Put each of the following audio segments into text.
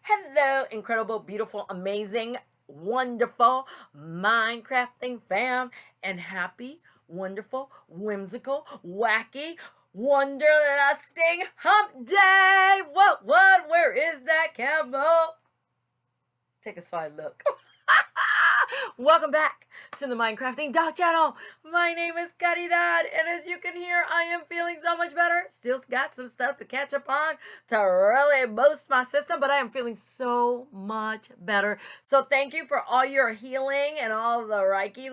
Hello, incredible, beautiful, amazing, wonderful, Minecrafting fam, and happy, wonderful, whimsical, wacky, wanderlusting hump day. What? Where is that camel? Take a side look. Welcome back to the Minecrafting Dog Channel. My name is Caridad, and as you can hear, I am feeling so much better. Still got some stuff to catch up on to really boost my system, but I am feeling so much better. So thank you for all your healing and all the Reiki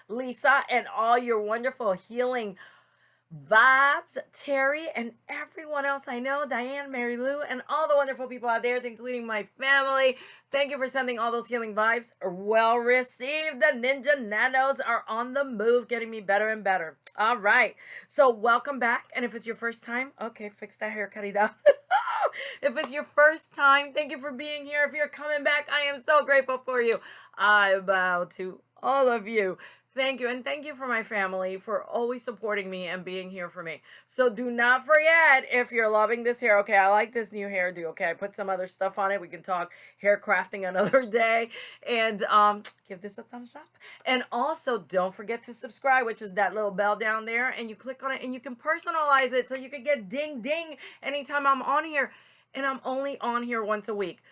Lisa, and all your wonderful healing vibes, Terry, and everyone else I know, Diane, Mary Lou, and all the wonderful people out there, including my family. Thank you for sending all those healing vibes. Well received. The Ninja Nanos are on the move, getting me better and better. All right. So welcome back. And if it's your first time, okay, fix that haircut. If it's your first time, thank you for being here. If you're coming back, I am so grateful for you. I bow to all of you. Thank you. And thank you for my family for always supporting me and being here for me. So do not forget, if you're loving this hair, okay, I like this new hairdo. Okay, I put some other stuff on it. We can talk hair crafting another day. And give this a thumbs up. And also don't forget to subscribe, which is that little bell down there. And you click on it and you can personalize it so you can get ding ding anytime I'm on here. And I'm only on here once a week.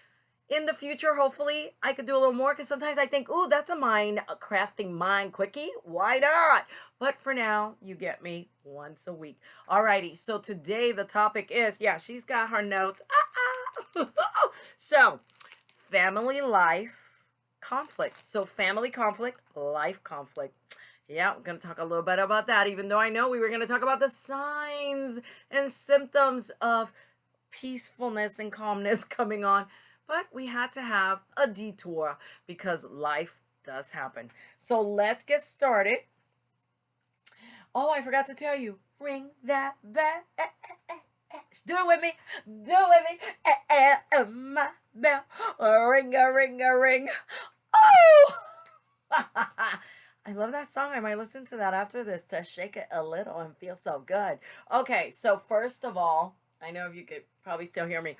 In the future, hopefully, I could do a little more because sometimes I think, ooh, that's a crafting mind quickie. Why not? But for now, you get me once a week. Alrighty, so today the topic is, yeah, she's got her notes. So, family life conflict. So, family conflict, life conflict. Yeah, we're going to talk a little bit about that, even though I know we were going to talk about the signs and symptoms of peacefulness and calmness coming on. But we had to have a detour because life does happen. So let's get started. Oh, I forgot to tell you. Ring that bell. Do it with me. Do it with me. My bell. Ring a ring a ring. Oh! I love that song. I might listen to that after this to shake it a little and feel so good. Okay, so first of all, I know if you could probably still hear me.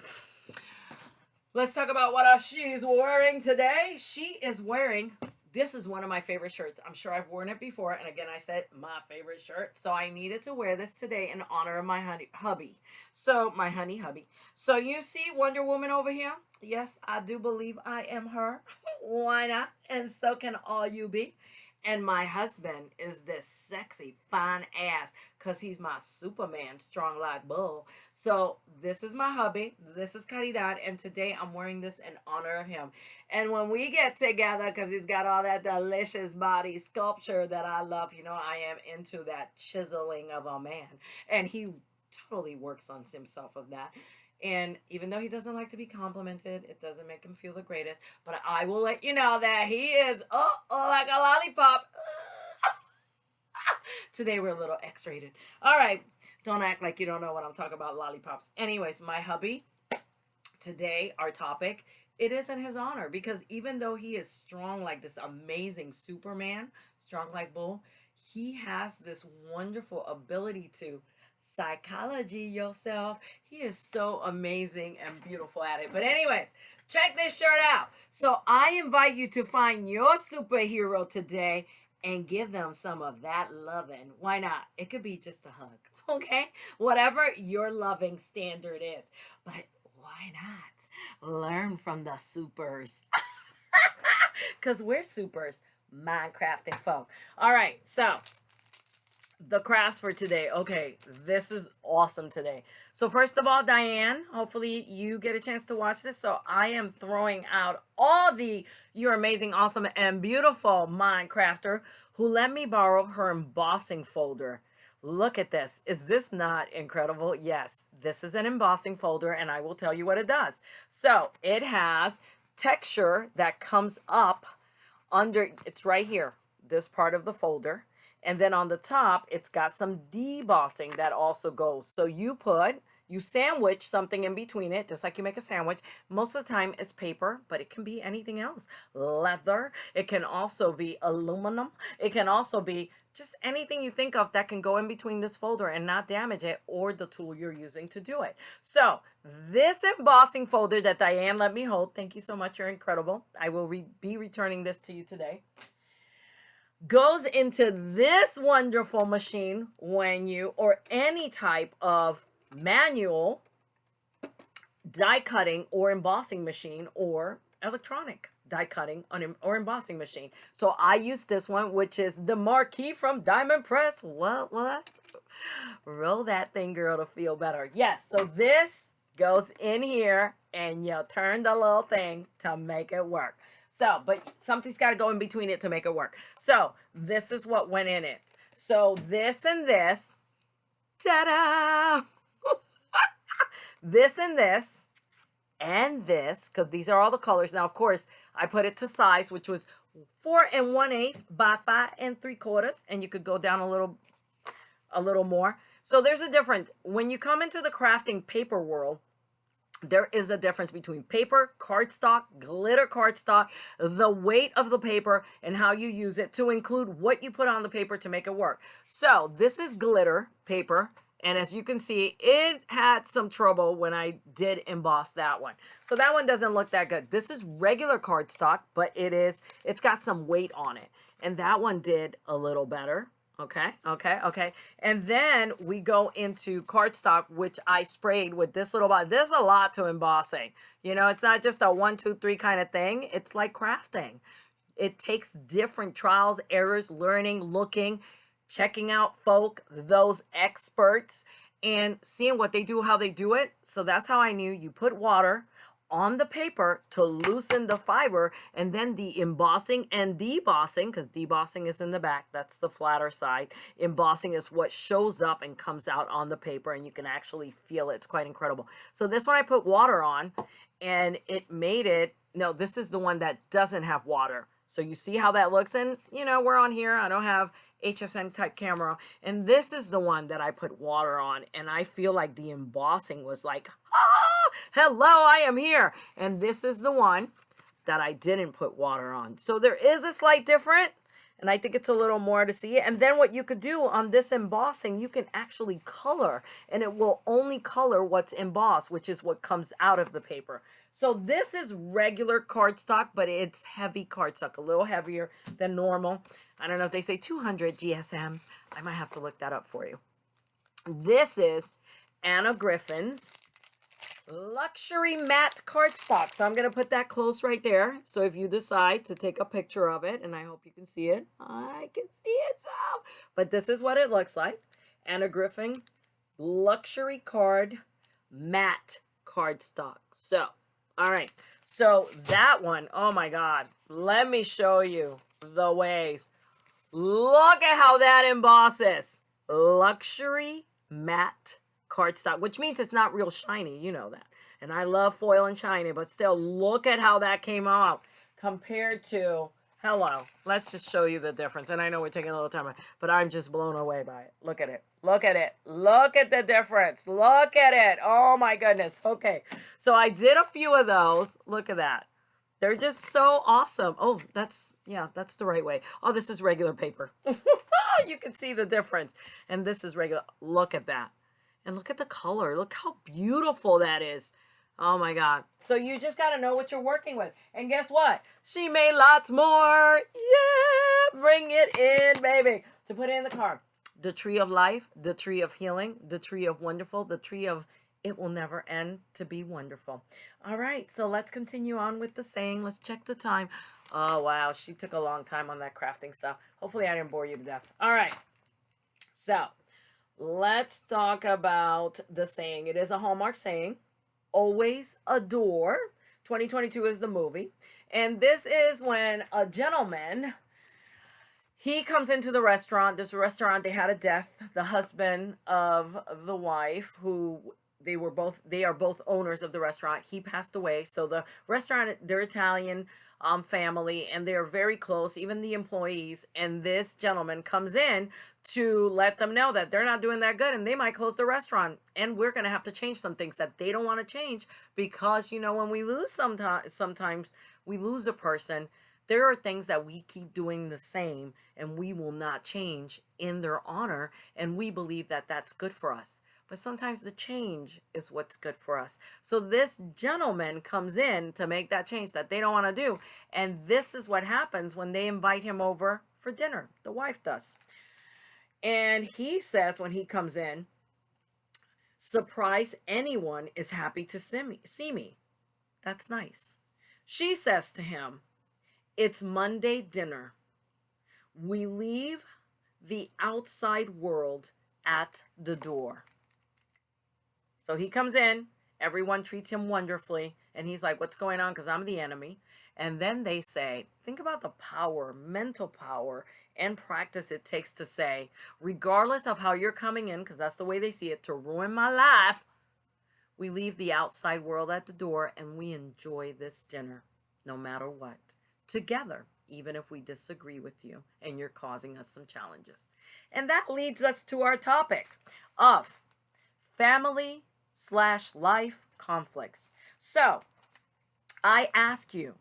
Let's talk about what she's wearing today. She is wearing, this is one of my favorite shirts. I'm sure I've worn it before. And again, I said my favorite shirt. So I needed to wear this today in honor of my hubby. So my honey hubby. So you see Wonder Woman over here? Yes, I do believe I am her. Why not? And so can all you be. And my husband is this sexy, fine ass because he's my Superman, strong like bull. So this is my hubby. This is Caridad. And today I'm wearing this in honor of him. And when we get together, because he's got all that delicious body sculpture that I love, you know, I am into that chiseling of a man. And he totally works on himself of that. And even though he doesn't like to be complimented, it doesn't make him feel the greatest. But I will let you know that he is like a lollipop. Today we're a little X-rated. All right. Don't act like you don't know what I'm talking about, lollipops. Anyways, my hubby, today our topic, it is in his honor. Because even though he is strong like this amazing Superman, strong like bull, he has this wonderful ability to psychology yourself. He is so amazing and beautiful at it. But anyways, check this shirt out. So I invite you to find your superhero today and give them some of that loving. Why not? It could be just a hug, okay? Whatever your loving standard is. But why not learn from the supers? Because we're supers, Minecrafting folk. All right, so the crafts for today. Okay, this is awesome today. So first of all, Diane, hopefully you get a chance to watch this. So I am throwing out all you're amazing, awesome, and beautiful Minecrafter who let me borrow her embossing folder. Look at this. Is this not incredible? Yes, this is an embossing folder, and I will tell you what it does. So it has texture that comes up under, it's right here, this part of the folder. And then on the top, it's got some debossing that also goes. So you sandwich something in between it, just like you make a sandwich. Most of the time it's paper, but it can be anything else. Leather. It can also be aluminum. It can also be just anything you think of that can go in between this folder and not damage it or the tool you're using to do it. So this embossing folder that Diane let me hold, thank you so much, you're incredible. I will be returning this to you today. Goes into this wonderful machine when you, or any type of manual die cutting or embossing machine or electronic die cutting or embossing machine. So I use this one, which is the Marquee from Diamond Press. What? Roll that thing, girl, to feel better. Yes, so this goes in here and you turn the little thing to make it work. So, but something's got to go in between it to make it work. So this is what went in it. So this and this, ta-da! This and this, and this, because these are all the colors. Now, of course, I put it to size, which was 4 1/8 by 5 3/4, and you could go down a little more. So there's a difference. When you come into the crafting paper world, there is a difference between paper, cardstock, glitter cardstock, the weight of the paper, and how you use it to include what you put on the paper to make it work. So this is glitter paper. And as you can see, it had some trouble when I did emboss that one. So that one doesn't look that good. This is regular cardstock, but it's got some weight on it. And that one did a little better. Okay. And then we go into cardstock, which I sprayed with this little bottle. There's a lot to embossing. You know, it's not just a 1, 2, 3 kind of thing. It's like crafting. It takes different trials, errors, learning, looking, checking out those experts, and seeing what they do, how they do it. So that's how I knew you put water on the paper to loosen the fiber, and then the embossing and debossing, because debossing is in the back, that's the flatter side. Embossing is what shows up and comes out on the paper, and you can actually feel it. It's quite incredible. So this one I put water on, and it made it, no, this is the one that doesn't have water. So you see how that looks, and you know, we're on here, I don't have HSN type camera, and this is the one that I put water on, and I feel like the embossing was like, hello, I am here. And this is the one that I didn't put water on. So there is a slight difference, and I think it's a little more to see. And then what you could do on this embossing, you can actually color, and it will only color what's embossed, which is what comes out of the paper. So this is regular cardstock, but it's heavy cardstock, a little heavier than normal. I don't know if they say 200 GSMs. I might have to look that up for you. This is Anna Griffin's luxury matte cardstock. So I'm going to put that close right there. So if you decide to take a picture of it, and I hope you can see it. I can see it, so. But this is what it looks like. Anna Griffin luxury card matte cardstock. So, all right. So that one, oh my God. Let me show you the ways. Look at how that embosses. Luxury matte cardstock, which means it's not real shiny. You know that. And I love foil and shiny, but still, look at how that came out compared to, hello. Let's just show you the difference. And I know we're taking a little time, but I'm just blown away by it. Look at it. Look at it. Look at the difference. Look at it. Oh my goodness. Okay. So I did a few of those. Look at that. They're just so awesome. Oh, that's the right way. Oh, this is regular paper. You can see the difference. And this is regular. Look at that. And look at the color. Look how beautiful that is. Oh my God. So you just got to know what you're working with. And guess what? She made lots more. Yeah. Bring it in, baby. To put it in the car. The tree of life, the tree of healing, the tree of wonderful, the tree of it will never end to be wonderful. All right, so let's continue on with the saying. Let's check the time. Oh, wow, she took a long time on that crafting stuff. Hopefully I didn't bore you to death. All right, so let's talk about the saying. It is a Hallmark saying. Always adore. 2022 is the movie. And this is when a gentleman, he comes into the restaurant. This restaurant, they had a death. The husband of the wife, who they are both owners of the restaurant. He passed away. So the restaurant, they're Italian family, and they're very close, even the employees. And this gentleman comes in to let them know that they're not doing that good and they might close the restaurant. And we're going to have to change some things that they don't want to change because, you know, when we lose sometimes we lose a person, There are things that we keep doing the same and we will not change in their honor, and we believe that that's good for us. But sometimes the change is what's good for us. So this gentleman comes in to make that change that they don't want to do. And this is what happens when they invite him over for dinner. The wife does. And he says when he comes in, surprise anyone is happy to see me. That's nice. She says to him, it's Monday dinner. We leave the outside world at the door. So he comes in, everyone treats him wonderfully, and he's like, what's going on? Because I'm the enemy. And then they say, think about the power, mental power, and practice it takes to say, regardless of how you're coming in, because that's the way they see it, to ruin my life, we leave the outside world at the door and we enjoy this dinner, no matter what, together, even if we disagree with you and you're causing us some challenges. And that leads us to our topic of family/life conflicts. So I ask you,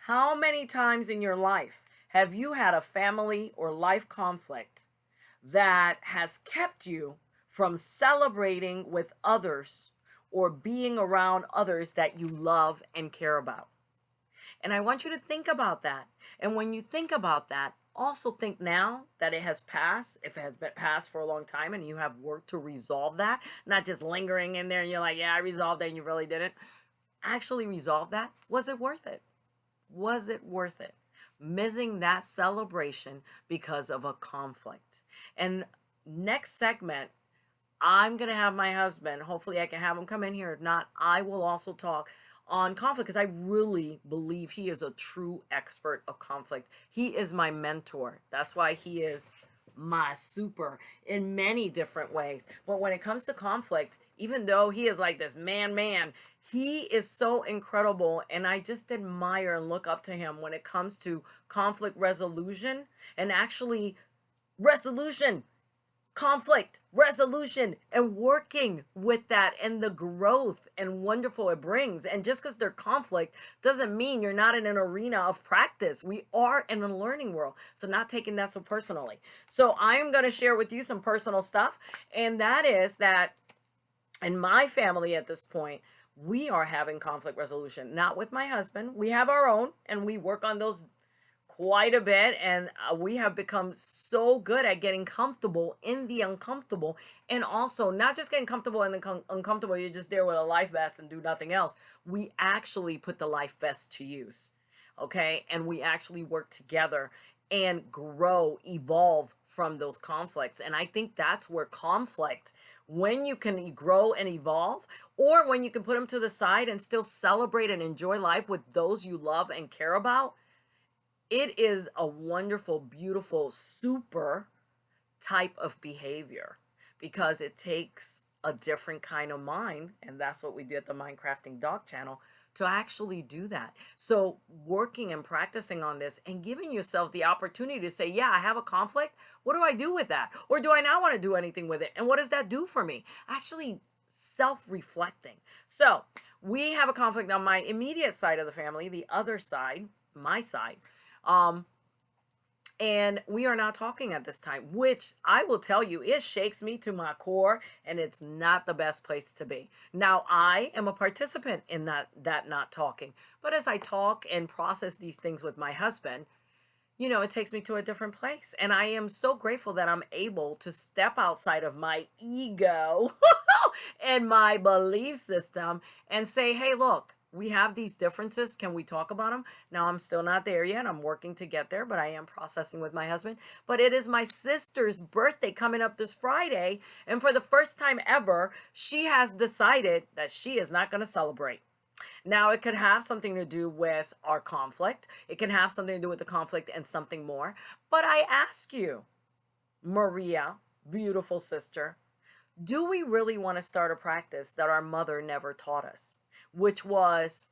how many times in your life have you had a family or life conflict that has kept you from celebrating with others or being around others that you love and care about? And I want you to think about that. And when you think about that, also think now that it has passed, if it has been passed for a long time and you have worked to resolve that, not just lingering in there and you're like, yeah, I resolved it and you really didn't. Actually resolve that. Was it worth it? Was it worth it? Missing that celebration because of a conflict. And next segment, I'm going to have my husband, hopefully I can have him come in here. If not, I will also talk on conflict because I really believe he is a true expert of conflict. He is my mentor. That's why he is my super in many different ways. But when it comes to conflict, even though he is like this man, he is so incredible. And I just admire and look up to him when it comes to conflict resolution and actually resolution. Conflict resolution and working with that and the growth and wonderful it brings. And just because they're conflict doesn't mean you're not in an arena of practice. We are in a learning world, so not taking that so personally. So I'm going to share with you some personal stuff, and that is that in my family at this point, we are having conflict resolution, not with my husband. We have our own and we work on those quite a bit, and we have become so good at getting comfortable in the uncomfortable, and also not just getting comfortable in the uncomfortable, you're just there with a life vest and do nothing else. We actually put the life vest to use, okay? And we actually work together and grow, evolve from those conflicts. And I think that's where conflict, when you can grow and evolve, or when you can put them to the side and still celebrate and enjoy life with those you love and care about, it is a wonderful, beautiful, super type of behavior because it takes a different kind of mind. And that's what we do at the Mindcrafting Dog channel to actually do that. So working and practicing on this and giving yourself the opportunity to say, yeah, I have a conflict. What do I do with that? Or do I not want to do anything with it? And what does that do for me? Actually self-reflecting. So we have a conflict on my immediate side of the family, the other side, my side. And we are not talking at this time, which I will tell you, it shakes me to my core, and it's not the best place to be. Now, I am a participant in that not talking, but as I talk and process these things with my husband, you know, it takes me to a different place. And I am so grateful that I'm able to step outside of my ego and my belief system and say, hey, look, we have these differences. Can we talk about them? Now, I'm still not there yet. I'm working to get there, but I am processing with my husband. But it is my sister's birthday coming up this Friday. And for the first time ever, she has decided that she is not going to celebrate. Now, it could have something to do with our conflict. It can have something to do with the conflict and something more. But I ask you, Maria, beautiful sister, do we really want to start a practice that our mother never taught us, which was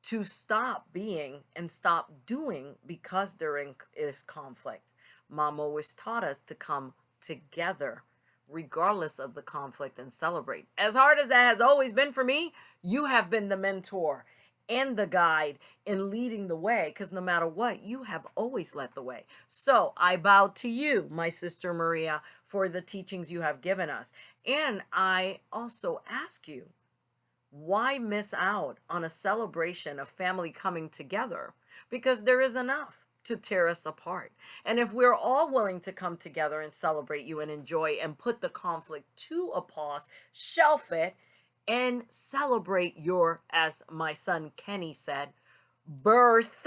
to stop being and stop doing because there is conflict? Mom always taught us to come together regardless of the conflict and celebrate. As hard as that has always been for me, you have been the mentor and the guide in leading the way, because no matter what, you have always led the way. So I bow to you, my sister Maria, for the teachings you have given us. And I also ask you, why miss out on a celebration of family coming together? Because there is enough to tear us apart. And if we're all willing to come together and celebrate you and enjoy and put the conflict to a pause, shelf it, and celebrate your, as my son Kenny said, birth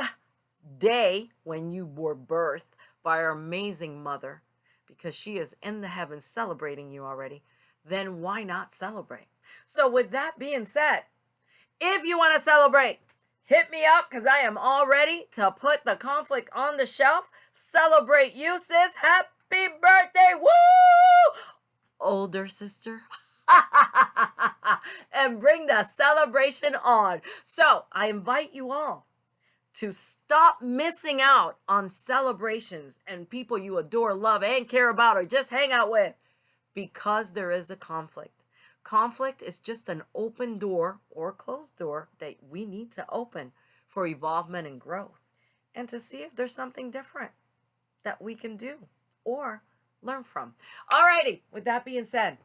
day, when you were birthed by our amazing mother, because she is in the heavens celebrating you already, then why not celebrate? So with that being said, if you want to celebrate, hit me up, because I am all ready to put the conflict on the shelf. Celebrate you, sis. Happy birthday. Woo! Older sister. And bring the celebration on. So I invite you all to stop missing out on celebrations and people you adore, love, and care about, or just hang out with, because there is a conflict. Conflict is just an open door or closed door that we need to open for evolvement and growth, and to see if there's something different that we can do or learn from. Alrighty, with that being said,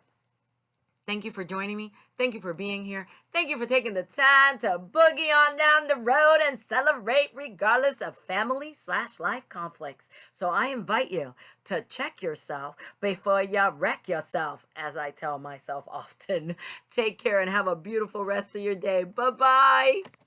thank you for joining me. Thank you for being here. Thank you for taking the time to boogie on down the road and celebrate regardless of family/life conflicts. So I invite you to check yourself before you wreck yourself, as I tell myself often. Take care and have a beautiful rest of your day. Bye-bye.